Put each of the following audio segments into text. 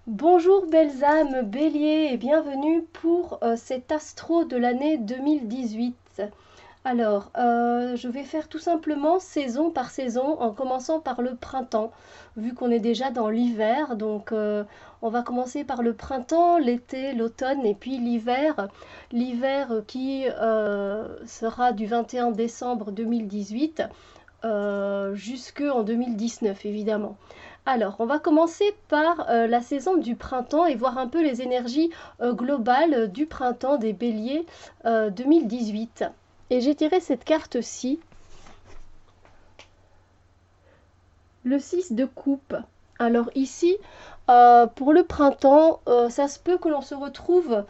Bonjour belles âmes, bélier et bienvenue pour cet astro de l'année 2018. Alors, je vais faire tout simplement saison par saison en commençant par le printemps, vu qu'on est déjà dans l'hiver. Donc, on va commencer par le printemps, l'été, l'automne et puis l'hiver. L'hiver qui sera du 21 décembre 2018 jusqu'en 2019 évidemment. Alors, on va commencer par la saison du printemps et voir un peu les énergies globales du printemps des béliers 2018. Et j'ai tiré cette carte-ci, le 6 de coupe. Alors ici, pour le printemps, ça se peut que l'on se retrouve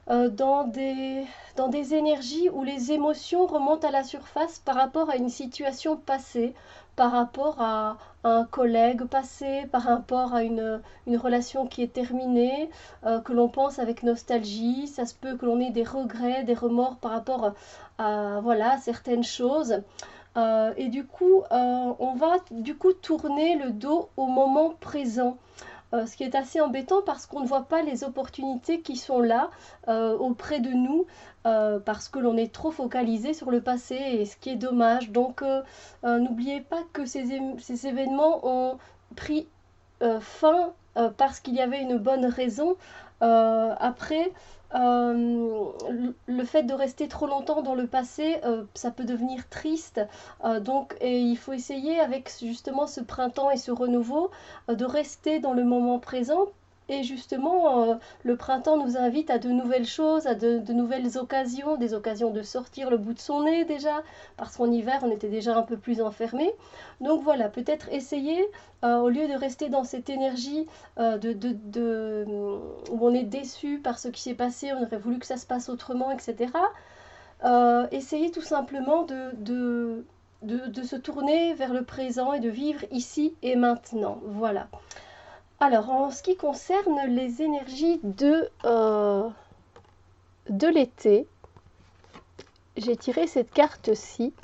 dans des énergies où les émotions remontent à la surface par rapport à une situation passée, par rapport à un collègue passé, par rapport à une relation qui est terminée, que l'on pense avec nostalgie. Ça se peut que l'on ait des regrets, des remords par rapport à voilà, certaines choses. Et du coup, on va du coup tourner le dos au moment présent. Ce qui est assez embêtant parce qu'on ne voit pas les opportunités qui sont là auprès de nous parce que l'on est trop focalisé sur le passé et ce qui est dommage. Donc n'oubliez pas que ces événements ont pris fin parce qu'il y avait une bonne raison. Après, le fait de rester trop longtemps dans le passé, ça peut devenir triste. Donc, et il faut essayer avec justement ce printemps et ce renouveau de rester dans le moment présent. Et justement, le printemps nous invite à de nouvelles choses, à de nouvelles occasions, des occasions de sortir le bout de son nez déjà, parce qu'en hiver, on était déjà un peu plus enfermé. Donc voilà, peut-être essayer, au lieu de rester dans cette énergie où on est déçu par ce qui s'est passé, on aurait voulu que ça se passe autrement, etc. Essayer tout simplement de se tourner vers le présent et de vivre ici et maintenant. Voilà. Alors, en ce qui concerne les énergies de l'été, j'ai tiré cette carte-ci.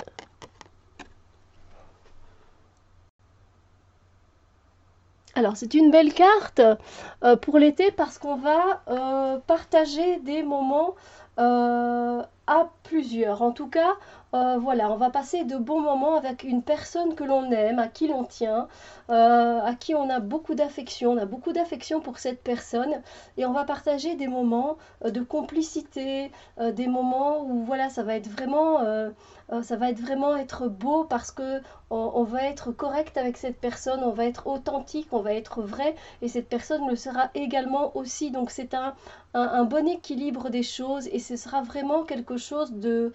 Alors, c'est une belle carte pour l'été parce qu'on va partager des moments à plusieurs. En tout cas, voilà, on va passer de bons moments avec une personne que l'on aime, à qui l'on tient, à qui on a beaucoup d'affection. On a beaucoup d'affection pour cette personne et on va partager des moments de complicité, des moments où voilà, ça va être vraiment être beau parce que on va être correct avec cette personne, on va être authentique, on va être vrai et cette personne le sera également aussi. Donc c'est un bon équilibre des choses et ce sera vraiment quelque chose de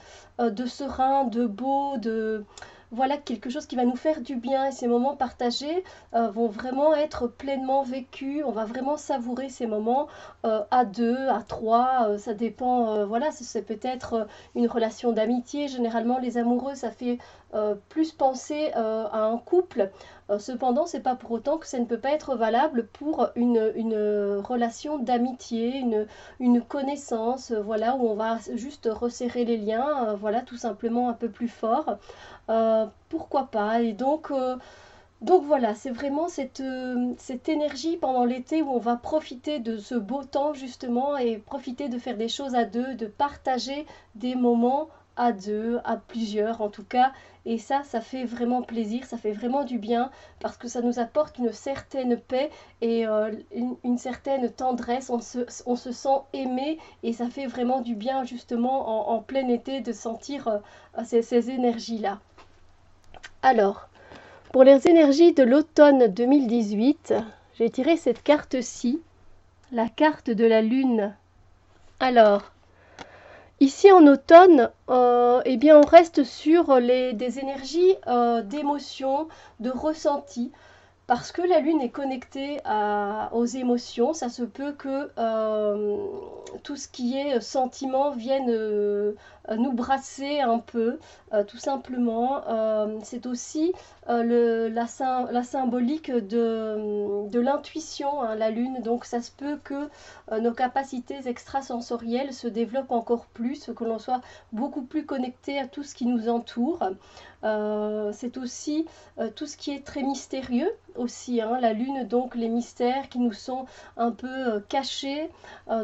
serein, de beau, de voilà quelque chose qui va nous faire du bien et ces moments partagés vont vraiment être pleinement vécus. On va vraiment savourer ces moments à deux, à trois, ça dépend. Voilà, c'est peut-être une relation d'amitié. Généralement, les amoureux, ça fait plus penser à un couple. Cependant, c'est pas pour autant que ça ne peut pas être valable pour une relation d'amitié, une connaissance, voilà, où on va juste resserrer les liens, voilà, tout simplement un peu plus fort. Pourquoi pas? Et donc voilà, c'est vraiment cette énergie pendant l'été où on va profiter de ce beau temps justement et profiter de faire des choses à deux, de partager des moments à deux, à plusieurs en tout cas. Et ça fait vraiment plaisir, ça fait vraiment du bien parce que ça nous apporte une certaine paix et une certaine tendresse. On se sent aimé et ça fait vraiment du bien justement en plein été de sentir ces énergies-là. Alors, pour les énergies de l'automne 2018, j'ai tiré cette carte-ci, la carte de la Lune. Alors, ici en automne, eh bien, on reste sur des énergies d'émotion, de ressenti. Parce que la Lune est connectée aux émotions, ça se peut que tout ce qui est sentiment vienne nous brasser un peu, tout simplement. C'est aussi la symbolique de l'intuition, hein, la Lune. Donc ça se peut que nos capacités extrasensorielles se développent encore plus, que l'on soit beaucoup plus connecté à tout ce qui nous entoure. C'est aussi tout ce qui est très mystérieux aussi, hein, la lune, donc les mystères qui nous sont un peu cachés.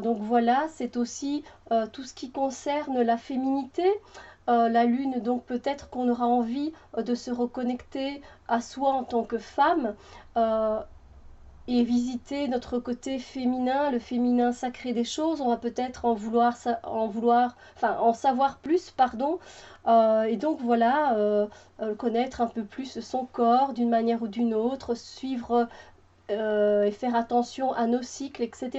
Donc voilà, c'est aussi tout ce qui concerne la féminité. La lune, donc peut-être qu'on aura envie de se reconnecter à soi en tant que femme. Et visiter notre côté féminin, le féminin sacré des choses. On va peut-être en savoir plus, pardon. Et donc voilà, connaître un peu plus son corps d'une manière ou d'une autre, suivre et faire attention à nos cycles, etc.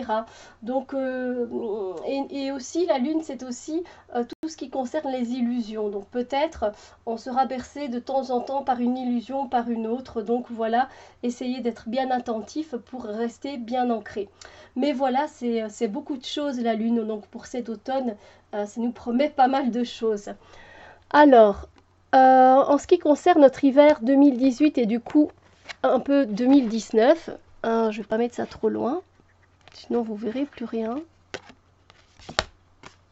Donc, et aussi, la lune, c'est aussi tout ce qui concerne les illusions. Donc, peut-être, on sera bercé de temps en temps par une illusion, par une autre. Donc, voilà, essayez d'être bien attentif pour rester bien ancré. Mais voilà, c'est beaucoup de choses, la lune. Donc, pour cet automne, ça nous promet pas mal de choses. Alors, en ce qui concerne notre hiver 2018 et du coup un peu 2019, je vais pas mettre ça trop loin, sinon vous verrez plus rien.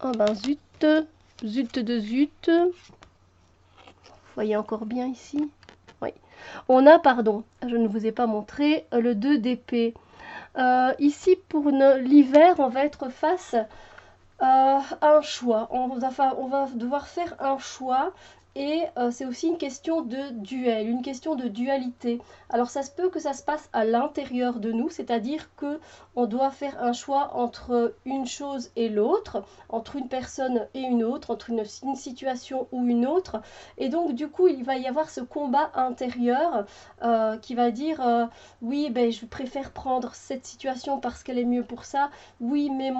Oh ben zut, zut de zut. Vous voyez encore bien ici? Oui. On a, pardon, je ne vous ai pas montré, le 2 d'épée. Ici, pour l'hiver, on va être face à un choix. On va devoir faire un choix. Et c'est aussi une question de duel, une question de dualité. Alors ça se peut que ça se passe à l'intérieur de nous, c'est-à-dire que on doit faire un choix entre une chose et l'autre, entre une personne et une autre, entre une situation ou une autre. Et donc du coup il va y avoir ce combat intérieur qui va dire oui ben je préfère prendre cette situation parce qu'elle est mieux pour ça. Oui mais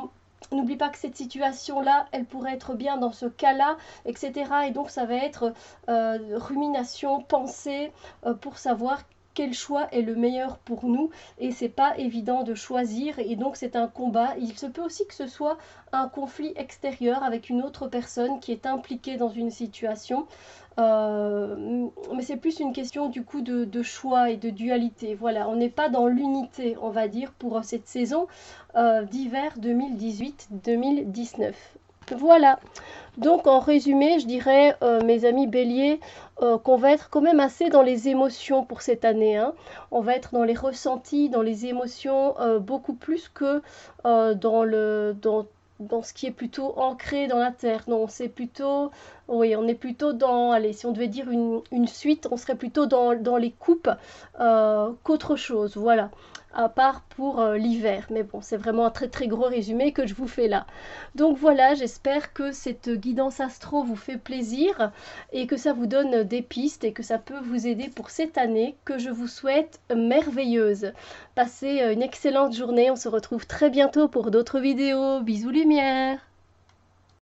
n'oublie pas que cette situation-là, elle pourrait être bien dans ce cas-là, etc. Et donc ça va être rumination, pensée pour savoir quel choix est le meilleur pour nous. Et c'est pas évident de choisir. Et donc c'est un combat. Il se peut aussi que ce soit un conflit extérieur avec une autre personne qui est impliquée dans une situation. Mais c'est plus une question du coup de choix et de dualité. Voilà, on n'est pas dans l'unité, on va dire, pour cette saison d'hiver 2018-2019. Voilà, donc en résumé, je dirais, mes amis béliers, qu'on va être quand même assez dans les émotions pour cette année. Hein. On va être dans les ressentis, dans les émotions, beaucoup plus que dans ce qui est plutôt ancré dans la terre. Non, c'est plutôt, oui, on est plutôt dans, allez, si on devait dire une suite, on serait plutôt dans les coupes qu'autre chose, voilà, à part pour l'hiver. Mais bon, c'est vraiment un très très gros résumé que je vous fais là. Donc voilà, j'espère que cette guidance astro vous fait plaisir et que ça vous donne des pistes et que ça peut vous aider pour cette année que je vous souhaite merveilleuse. Passez une excellente journée, on se retrouve très bientôt pour d'autres vidéos. Bisous lumière!